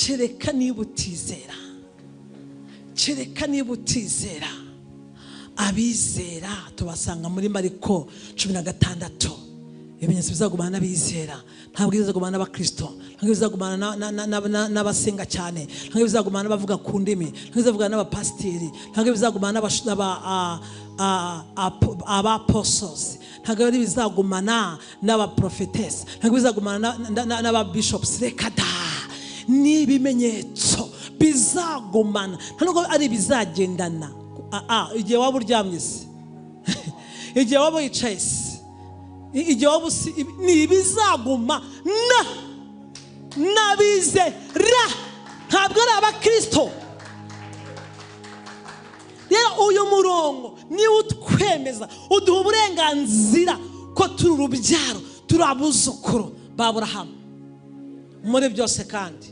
kereka niba utizera, kereka niba utizera. Abizera tubasanga muri Mariko 16. Ibimenyetso bizagumana n'abizera, ntabwo bizagumana n'abakristo, ntabwo bizagumana n'abasenga cyane, ntabwo bizagumana n'abavuga ku ndimi, ntabwo bizagumana n'abapasiteri, ntabwo bizagumana n'abapostles, ntabwo bizagumana n'abaprofetesi, ntabwo bizagumana n'ababishops. Reka da, ni ibimenyetso bizagumana, ntabwo ari bizagendana. Igihe waba uryamye se, igihe waba wicaye se, igihe waba ni ibizaguma n'abizera, ntabwo ari abakristo. Rero uyu murongo niwo utwemeza, uduha uburenganzira ko turi urubyaro, turi abuzukuru ba Aburahamu muri byose. Kandi